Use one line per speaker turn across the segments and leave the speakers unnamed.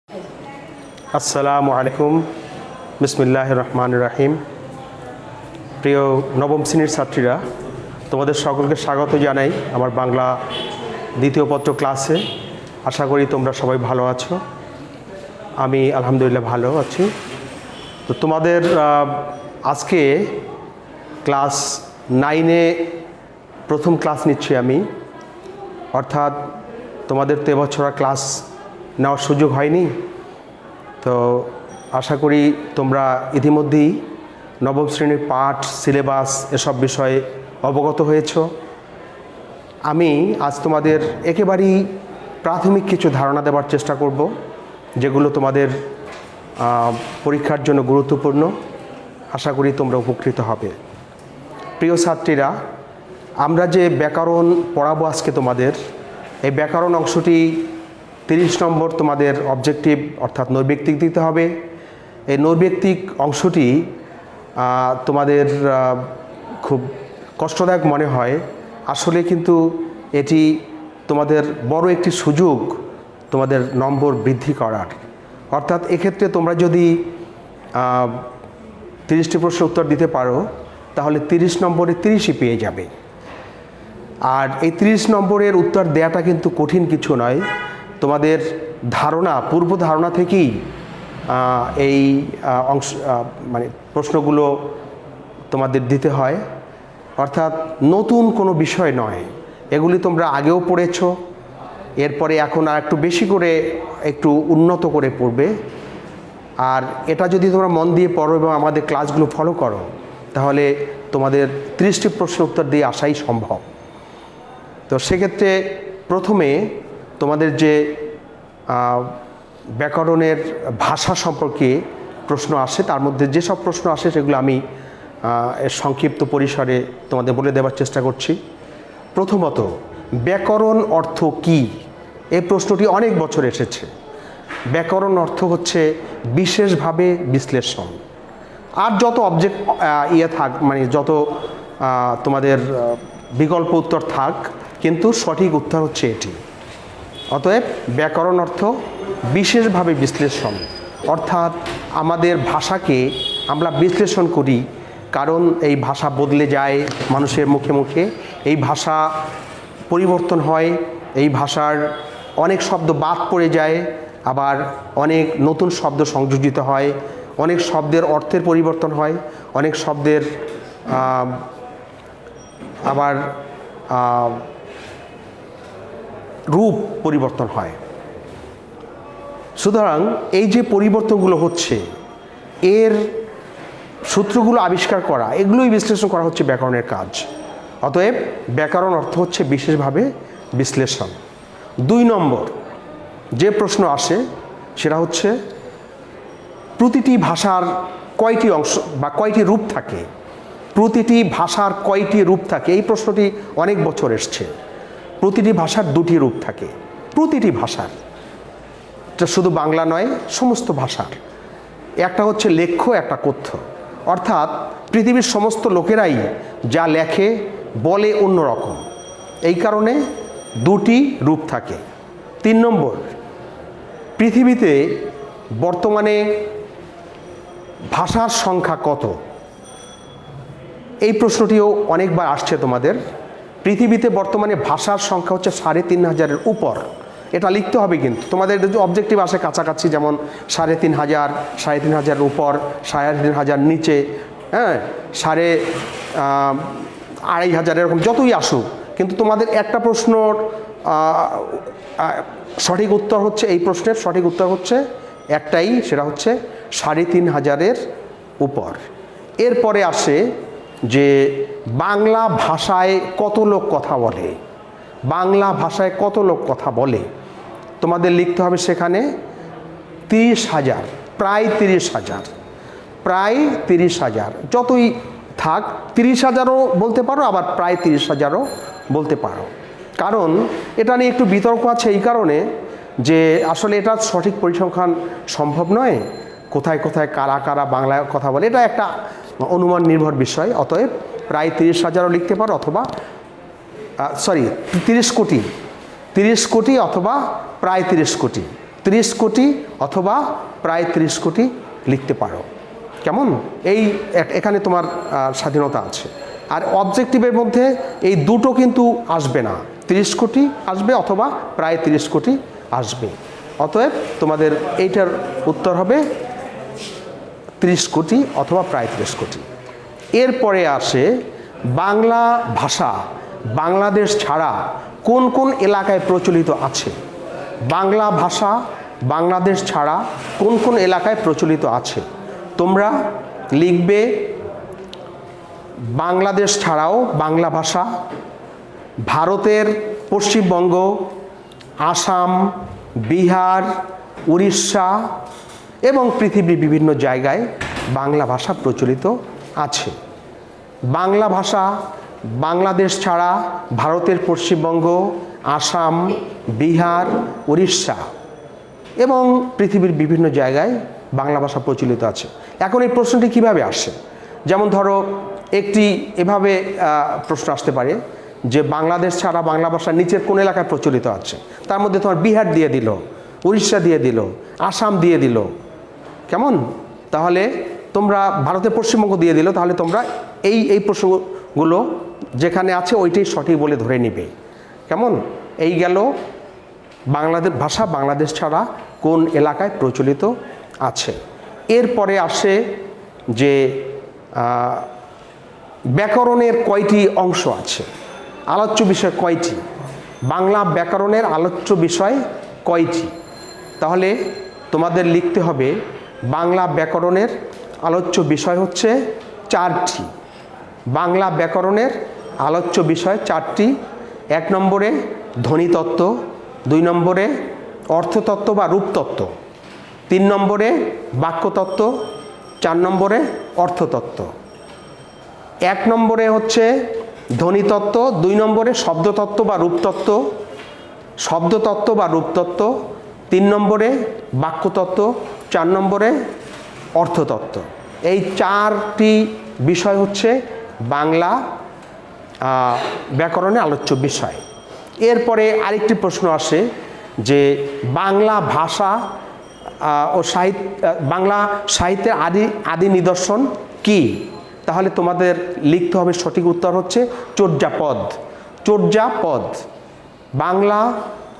আসসালামু আলাইকুম, বিসমিল্লাহির রহমানির রহিম। প্রিয় নবম শ্রেণীর ছাত্রীরা, তোমাদের সকলকে স্বাগত জানাই আমার বাংলা দ্বিতীয় পত্র ক্লাসে। আশা করি তোমরা সবাই ভালো আছো। আমি আলহামদুলিল্লাহ ভালো আছি। তো তোমাদের আজকে ক্লাস 9-এ প্রথম ক্লাস নিচ্ছি আমি, অর্থাৎ তোমাদের তো এবছর ক্লাস নেওয়ার সুযোগ হয়নি। তো আশা করি তোমরা ইতিমধ্যেই নবম শ্রেণীর পাঠ, সিলেবাস এসব বিষয়ে অবগত হয়েছ। আমি আজ তোমাদের একেবারেই প্রাথমিক কিছু ধারণা দেওয়ার চেষ্টা করব, যেগুলো তোমাদের পরীক্ষার জন্য গুরুত্বপূর্ণ। আশা করি তোমরা উপকৃত হবে। প্রিয় ছাত্রীরা, আমরা যে ব্যাকরণ পড়াবো আজকে তোমাদের, এই ব্যাকরণ অংশটি 30 নম্বর তোমাদের অবজেক্টিভ অর্থাৎ নৈর্ব্যক্তিক দিতে হবে। এই নৈর্ব্যক্তিক অংশটি তোমাদের খুব কষ্টদায়ক মনে হয়, আসলে কিন্তু এটি তোমাদের বড় একটি সুযোগ তোমাদের নম্বর বৃদ্ধি করার। অর্থাৎ এক্ষেত্রে তোমরা যদি 30টি প্রশ্নের উত্তর দিতে পারো, তাহলে 30 নম্বরে 30ই পেয়ে যাবে। আর এই 30 নম্বরের উত্তর দেওয়াটা কিন্তু কঠিন কিছু নয়। তোমাদের ধারণা, পূর্ব ধারণা থেকেই এই অংশ মানে প্রশ্নগুলো তোমাদের দিতে হয়। অর্থাৎ নতুন কোনো বিষয় নয়, এগুলি তোমরা আগেও পড়েছ, এরপরে এখন আর একটু বেশি করে একটু উন্নত করে পড়বে। আর এটা যদি তোমরা মন দিয়ে পড়ো এবং আমাদের ক্লাসগুলো ফলো করো, তাহলে তোমাদের 30টি প্রশ্ন উত্তর দিয়ে আসাই সম্ভব। তো সেক্ষেত্রে প্রথমে তোমাদের যে ব্যাকরণের ভাষা সম্পর্কে প্রশ্ন আসে, তার মধ্যে যেসব প্রশ্ন আসে সেগুলো আমি সংক্ষিপ্ত পরিসরে তোমাদের বলে দেওয়ার চেষ্টা করছি। প্রথমত, ব্যাকরণ অর্থ কী? এই প্রশ্নটি অনেক বছর এসেছে। ব্যাকরণ অর্থ হচ্ছে বিশেষভাবে বিশ্লেষণ। আর যত অবজেক্ট থাক, মানে যত তোমাদের বিকল্প উত্তর থাক, কিন্তু সঠিক উত্তর হচ্ছে এটি। অতএব ব্যাকরণ অর্থ বিশেষভাবে বিশ্লেষণ, অর্থাৎ আমাদের ভাষাকে আমরা বিশ্লেষণ করি, কারণ এই ভাষা বদলে যায় মানুষের মুখে মুখে। এই ভাষা পরিবর্তন হয়, এই ভাষার অনেক শব্দ বাদ পড়ে যায়, আবার অনেক নতুন শব্দ সংযোজিত হয়, অনেক শব্দের অর্থের পরিবর্তন হয়, অনেক শব্দের আবার রূপ পরিবর্তন হয়। সুতরাং এই যে পরিবর্তনগুলো হচ্ছে, এর সূত্রগুলো আবিষ্কার করা, এগুলোই বিশ্লেষণ করা হচ্ছে ব্যাকরণের কাজ। অতএব ব্যাকরণ অর্থ হচ্ছে বিশেষভাবে বিশ্লেষণ। 2 নম্বর যে প্রশ্ন আসে সেটা হচ্ছে প্রতিটি ভাষার কয়টি অংশ বা কয়টি রূপ থাকে? প্রতিটি ভাষার কয়টি রূপ থাকে? এই প্রশ্নটি অনেক বছর এসছে। প্রতিটি ভাষার 2টি রূপ থাকে। প্রতিটি ভাষার, এটা শুধু বাংলা নয়, সমস্ত ভাষার। একটা হচ্ছে লেখ্য, একটা কথ্য। অর্থাৎ পৃথিবীর সমস্ত লোকেরাই যা লেখে বলে অন্যরকম, এই কারণে 2টি রূপ থাকে। 3 নম্বর, পৃথিবীতে বর্তমানে ভাষার সংখ্যা কত? এই প্রশ্নটিও অনেকবার আসছে তোমাদের। পৃথিবীতে বর্তমানে ভাষার সংখ্যা হচ্ছে 3,500-এর উপর। এটা লিখতে হবে, কিন্তু তোমাদের যদি অবজেক্টিভ আসে কাছাকাছি, যেমন 3,500, 3,500-এর উপর, 3,500 নিচে, হ্যাঁ, 2,500, এরকম যতই আসুক, কিন্তু তোমাদের একটা প্রশ্নর সঠিক উত্তর হচ্ছে, এই প্রশ্নের সঠিক উত্তর হচ্ছে একটাই, সেটা হচ্ছে 3,500-এর উপর। এরপরে আসে যে বাংলা ভাষায় কত লোক কথা বলে? বাংলা ভাষায় কত লোক কথা বলে? তোমাদের লিখতে হবে সেখানে 30,000, প্রায় 30,000, প্রায় 30,000। যতই থাক, 30,000ও বলতে পারো, আবার প্রায় 30,000ও বলতে পারো। কারণ এটা নিয়ে একটু বিতর্ক আছে, এই কারণে যে আসলে এটা সঠিক পরিসংখ্যান সম্ভব নয়, কোথায় কোথায় কারা কারা বাংলায় কথা বলে, এটা একটা অনুমান নির্ভর বিষয়। অতএব প্রায় 30,000ও লিখতে পারো, অথবা 30 কোটি, 30 কোটি অথবা প্রায় 30 কোটি। 30 কোটি অথবা প্রায় 30 কোটি লিখতে পারো। কেমন? এই এখানে তোমার স্বাধীনতা আছে। আর অবজেক্টিভের মধ্যে এই দুটো কিন্তু আসবে না, 30 কোটি আসবে অথবা প্রায় 30 কোটি আসবে। অতএব তোমাদের এইটার উত্তর হবে 30 কোটি অথবা প্রায় 30 কোটি। এরপরে আসে বাংলা ভাষা বাংলাদেশ ছাড়া কোন কোন এলাকায় প্রচলিত আছে। বাংলা ভাষা বাংলাদেশ ছাড়া কোন কোন এলাকায় প্রচলিত আছে। তোমরা লিখবে বাংলাদেশ ছাড়াও বাংলা ভাষা ভারতের পশ্চিমবঙ্গ, আসাম, বিহার, উড়িষ্যা এবং পৃথিবীর বিভিন্ন জায়গায় বাংলা ভাষা প্রচলিত আছে। বাংলা ভাষা বাংলাদেশ ছাড়া ভারতের পশ্চিমবঙ্গ, আসাম, বিহার, উড়িষ্যা এবং পৃথিবীর বিভিন্ন জায়গায় বাংলা ভাষা প্রচলিত আছে। এখন এই প্রশ্নটি কিভাবে আসে? যেমন ধরো একটি এভাবে প্রশ্ন আসতে পারে যে বাংলাদেশ ছাড়া বাংলা ভাষা নিচের কোন এলাকায় প্রচলিত আছে। তার মধ্যে তোমার বিহার দিয়ে দিল, উড়িষ্যা দিয়ে দিল, আসাম দিয়ে দিল। কেমন? তাহলে তোমরা ভারতের পশ্চিমবঙ্গ দিয়ে দিল, তাহলে তোমরা এই প্রশ্নগুলো যেখানে আছে ওইটাই সঠিক বলে ধরে নিবে। কেমন? এই গেল বাংলাদেশ ভাষা বাংলাদেশ ছাড়া কোন এলাকায় প্রচলিত আছে। এরপরে আসে যে ব্যাকরণের কয়টি অংশ আছে, আলোচ্য বিষয় কয়টি, বাংলা ব্যাকরণের আলোচ্য বিষয় কয়টি। তাহলে তোমাদের লিখতে হবে বাংলা ব্যাকরণের আলোচ্য বিষয় হচ্ছে 4টি। বাংলা ব্যাকরণের আলোচ্য বিষয় 4টি। 1 নম্বরে ধ্বনিতত্ত্ব, 2 নম্বরে অর্থতত্ত্ব বা রূপতত্ত্ব, 3 নম্বরে বাক্যতত্ত্ব, 4 নম্বরে অর্থতত্ত্ব। 1 নম্বরে হচ্ছে ধ্বনিতত্ত্ব, 2 নম্বরে শব্দতত্ত্ব বা রূপতত্ত্ব, শব্দতত্ত্ব বা রূপতত্ত্ব, 3 নম্বরে বাক্যতত্ত্ব, 4 নম্বরে অর্থতত্ত্ব। এই 4টি বিষয় হচ্ছে বাংলা ব্যাকরণের আলোচ্য বিষয়। এরপরে আরেকটি প্রশ্ন আসে যে বাংলা ভাষা ও বাংলা সাহিত্যের আদি নিদর্শন কি। তাহলে তোমাদের লিখতে হবে সঠিক উত্তর হচ্ছে চর্যাপদ। চর্যাপদ বাংলা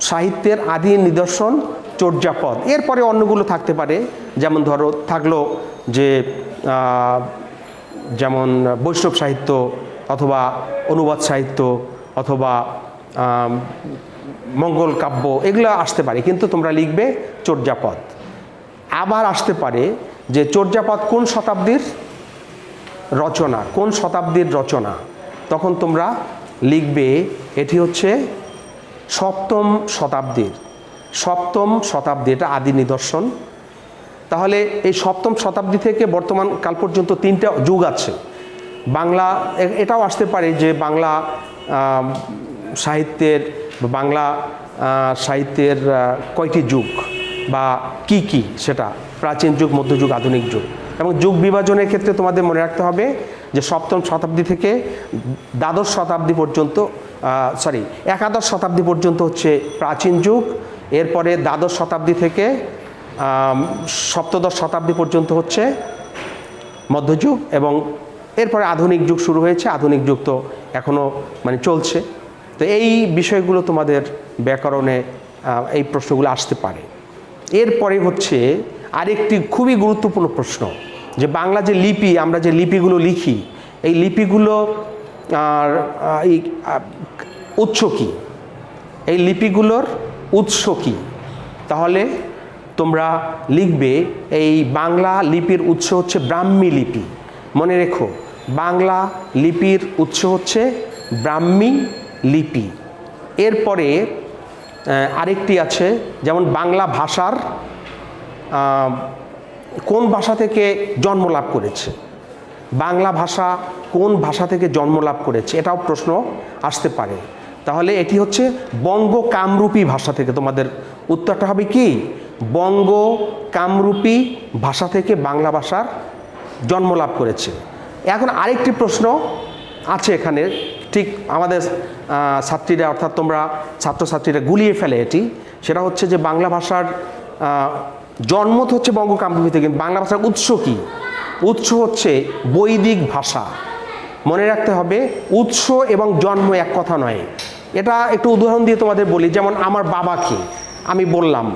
সাহিত্যের আদি নিদর্শন চর্যাপদ। এরপরে অন্যগুলো থাকতে পারে, যেমন ধরো থাকলো যে যেমন বৈষ্ণব সাহিত্য অথবা অনুবাদ সাহিত্য অথবা মঙ্গল কাব্য, এগুলো আসতে পারে, কিন্তু তোমরা লিখবে চর্যাপদ। আবার আসতে পারে যে চর্যাপদ কোন শতাব্দীর রচনা, কোন শতাব্দীর রচনা। তখন তোমরা লিখবে এটি হচ্ছে 7ম শতাব্দীর, 7ম শতাব্দী, এটা আদি নিদর্শন। তাহলে এই 7ম শতাব্দী থেকে বর্তমান কাল পর্যন্ত 3টা যুগ আছে বাংলা। এটাও আসতে পারে যে বাংলা সাহিত্যের কয়টি যুগ বা কি কি, সেটা প্রাচীন যুগ, মধ্যযুগ, আধুনিক যুগ। এবং যুগ বিভাজনের ক্ষেত্রে তোমাদের মনে রাখতে হবে যে 7ম শতাব্দী থেকে দ্বাদশ শতাব্দী পর্যন্ত, একাদশ শতাব্দী পর্যন্ত হচ্ছে প্রাচীন যুগ। এরপরে দ্বাদশ শতাব্দী থেকে সপ্তদশ শতাব্দী পর্যন্ত হচ্ছে মধ্যযুগ, এবং এরপরে আধুনিক যুগ শুরু হয়েছে। আধুনিক যুগ তো এখনও চলছে। তো এই বিষয়গুলো তোমাদের ব্যাকরণে এই প্রশ্নগুলো আসতে পারে। এরপরে হচ্ছে আরেকটি খুবই গুরুত্বপূর্ণ প্রশ্ন যে বাংলা যে লিপি, আমরা যে লিপিগুলো লিখি, এই লিপিগুলো উৎস কী, এই লিপিগুলোর উৎস কী। তাহলে তোমরা লিখবে এই বাংলা লিপির উৎস হচ্ছে ব্রাহ্মী লিপি। মনে রেখো, বাংলা লিপির উৎস হচ্ছে ব্রাহ্মী লিপি। এরপরে আরেকটি আছে, যেমন বাংলা ভাষার কোন ভাষা থেকে জন্ম লাভ করেছে, বাংলা ভাষা কোন ভাষা থেকে জন্ম লাভ করেছে, এটাও প্রশ্ন আসতে পারে। তাহলে এটি হচ্ছে বঙ্গ কামরূপী ভাষা থেকে। তোমাদের উত্তরটা হবে কি, বঙ্গ কামরূপী ভাষা থেকে বাংলা ভাষার জন্ম লাভ করেছে। এখন আরেকটি প্রশ্ন আছে এখানে, ঠিক আমাদের ছাত্রীরা, অর্থাৎ তোমরা ছাত্রছাত্রীরা গুলিয়ে ফেলে এটি, সেটা হচ্ছে যে বাংলা ভাষার জন্ম তো হচ্ছে বঙ্গ কামরূপীতে, কিন্তু বাংলা ভাষার উৎস কি? উৎস হচ্ছে বৈদিক ভাষা। মনে রাখতে হবে উৎস এবং জন্ম এক কথা নয়। এটা একটু উদাহরণ দিয়ে তোমাদের বলি। যেমন আমার বাবাকে আমি বললাম,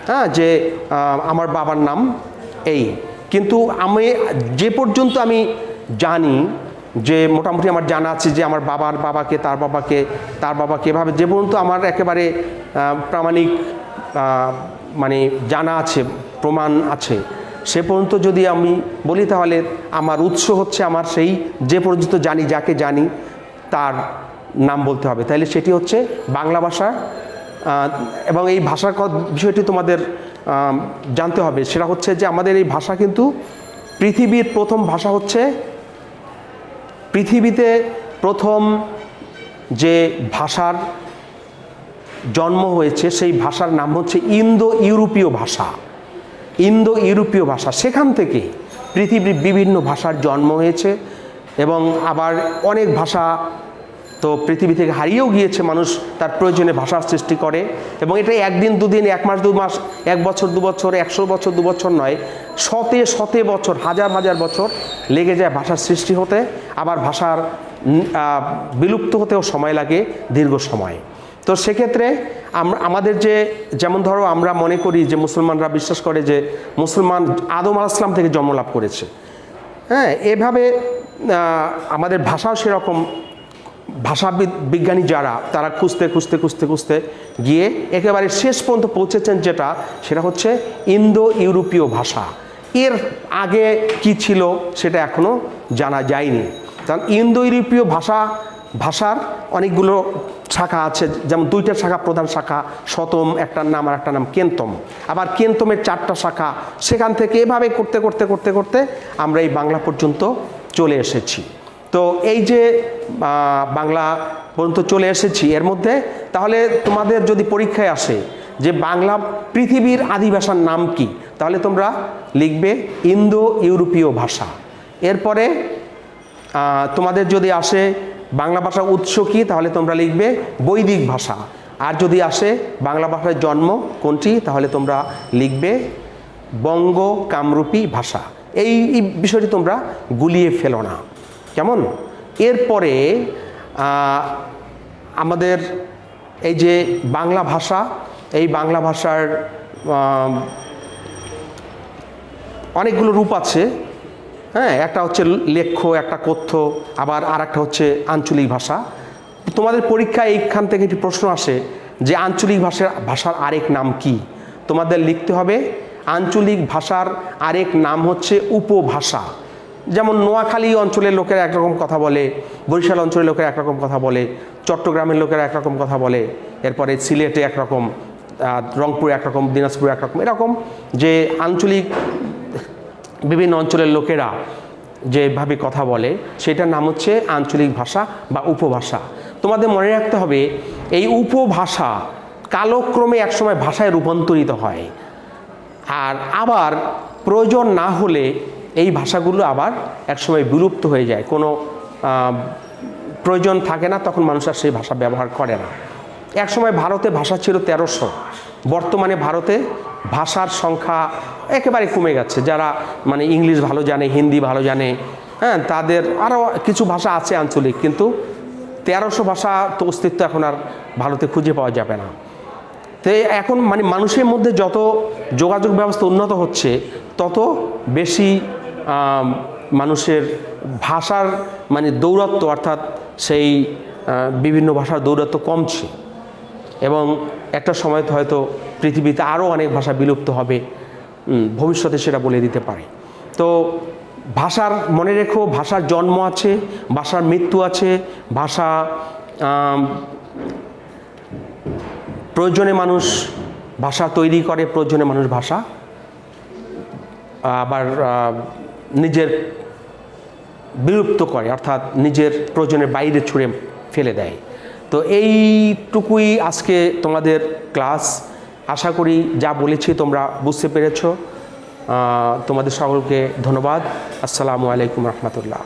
হ্যাঁ, যে আমার বাবার নাম এই, কিন্তু আমি যে পর্যন্ত আমি জানি, যে মোটামুটি আমার জানা আছে যে আমার বাবার বাবাকে তার বাবাকে তার বাবাকে, এভাবে যে পর্যন্ত আমার একেবারে প্রামাণিক মানে জানা আছে, প্রমাণ আছে, সে পর্যন্ত যদি আমি বলি, তাহলে আমার উৎস হচ্ছে আমার সেই যে পর্যন্ত জানি, যাকে জানি তার নাম বলতে হবে। তাহলে সেটি হচ্ছে বাংলা ভাষা। এবং এই ভাষার বিষয়টি তোমাদের জানতে হবে, সেটা হচ্ছে যে আমাদের এই ভাষা কিন্তু পৃথিবীর প্রথম ভাষা হচ্ছে, পৃথিবীতে প্রথম যে ভাষার জন্ম হয়েছে সেই ভাষার নাম হচ্ছে ইন্দো ইউরোপীয় ভাষা। ইন্দো ইউরোপীয় ভাষা, সেখান থেকে পৃথিবীর বিভিন্ন ভাষার জন্ম হয়েছে। এবং আবার অনেক ভাষা তো পৃথিবী থেকে হারিয়েও গিয়েছে, মানুষ তার প্রয়োজনে ভাষার সৃষ্টি করে। এবং এটা একদিন দুদিন, এক মাস দু মাস, এক বছর দু বছর, 100 বছর দু বছর নয়, শতে শতে বছর, হাজার হাজার বছর লেগে যায় ভাষার সৃষ্টি হতে। আবার ভাষার বিলুপ্ত হতেও সময় লাগে, দীর্ঘ সময়। তো সেক্ষেত্রে আমাদের যে, যেমন ধরো আমরা মনে করি যে মুসলমানরা বিশ্বাস করে যে মুসলমান আদম আলাইহিস সালাম থেকে জন্মলাভ করেছে, হ্যাঁ, এভাবে আমাদের ভাষাও সেরকম। ভাষা বিজ্ঞানী যারা, তারা খুঁজতে খুঁজতে খুঁজতে খুঁজতে গিয়ে একেবারে শেষ পর্যন্ত পৌঁছেছেন, সেটা হচ্ছে ইন্দো ইউরোপীয় ভাষা। এর আগে কি ছিল সেটা এখনও জানা যায়নি। কারণ ইন্দো ইউরোপীয় ভাষার অনেকগুলো শাখা আছে। যেমন 2টা শাখা, প্রধান শাখা, শতম একটার নাম, আর একটা নাম কেন্তম। আবার কেন্তমের 4টা শাখা। সেখান থেকে এভাবে করতে করতে করতে করতে আমরা এই বাংলা পর্যন্ত চলে এসেছি। তো এই যে বাংলা পর্যন্ত চলে এসেছি, এর মধ্যে তাহলে তোমাদের যদি পরীক্ষায় আসে যে বাংলা পৃথিবীর আদি ভাষার নাম কি, তাহলে তোমরা লিখবে ইন্দো ইউরোপীয় ভাষা। এরপরে তোমাদের যদি আসে বাংলা ভাষার উৎস কি, তাহলে তোমরা লিখবে বৈদিক ভাষা। আর যদি আসে বাংলা ভাষার জন্ম কোনটি, তাহলে তোমরা লিখবে বঙ্গ কামরূপী ভাষা। এই বিষয়টি তোমরা গুলিয়ে ফেলো না, কেমন? এরপরে আমাদের এই যে বাংলা ভাষা, এই বাংলা ভাষার অনেকগুলো রূপ আছে, হ্যাঁ। একটা হচ্ছে লেখ্য, একটা কথ্য, আবার আর একটা হচ্ছে আঞ্চলিক ভাষা। তোমাদের পরীক্ষায় এইখান থেকে একটি প্রশ্ন আসে যে আঞ্চলিক ভাষার আরেক নাম কি। তোমাদের লিখতে হবে আঞ্চলিক ভাষার আরেক নাম হচ্ছে উপভাষা। যেমন নোয়াখালী অঞ্চলের লোকেরা একরকম কথা বলে, বরিশাল অঞ্চলের লোকেরা একরকম কথা বলে, চট্টগ্রামের লোকেরা একরকম কথা বলে, এরপরে সিলেটে একরকম, রংপুরে একরকম, দিনাজপুরে একরকম, এরকম যে আঞ্চলিক বিভিন্ন অঞ্চলের লোকেরা যেভাবে কথা বলে সেটার নাম হচ্ছে আঞ্চলিক ভাষা বা উপভাষা। তোমাদের মনে রাখতে হবে এই উপভাষা কালক্রমে একসময় ভাষায় রূপান্তরিত হয়, আর আবার প্রয়োজন না হলে এই ভাষাগুলো আবার একসময় বিলুপ্ত হয়ে যায়। কোনো প্রয়োজন থাকে না, তখন মানুষ আর সেই ভাষা ব্যবহার করে না। একসময় ভারতে ভাষা ছিল 1300, বর্তমানে ভারতে ভাষার সংখ্যা একেবারে কমে গেছে। যারা মানে ইংলিশ ভালো জানে, হিন্দি ভালো জানে, হ্যাঁ, তাদের আরও কিছু ভাষা আছে আঞ্চলিক, কিন্তু 1300 ভাষা তো অস্তিত্ব এখন আর ভারতে খুঁজে পাওয়া যাবে না। তো এখন মানে মানুষের মধ্যে যত যোগাযোগ ব্যবস্থা উন্নত হচ্ছে, তত বেশি মানুষের ভাষার মানে দৌরাত্ম্য, অর্থাৎ সেই বিভিন্ন ভাষার দৌরাত্ম্য কমছে। এবং একটা সময় তো হয়তো পৃথিবীতে আরও অনেক ভাষা বিলুপ্ত হবে, ভবিষ্যতে সেটা বলে দিতে পারে। তো ভাষার মনে রেখো, ভাষার জন্ম আছে, ভাষার মৃত্যু আছে, ভাষা প্রয়োজনে মানুষ ভাষা তৈরি করে, প্রয়োজনে মানুষ ভাষা আবার নিজের বিলুপ্ত করে, অর্থাৎ নিজের প্রয়োজনের বাইরে ছুঁড়ে ফেলে দেয়। তো এইটুকুই আজকে তোমাদের ক্লাস। আশা করি যা বলেছি তোমরা বুঝতে পেরেছ। তোমাদের সকলকে ধন্যবাদ। আসসালামু আলাইকুম রহমতুল্লাহ।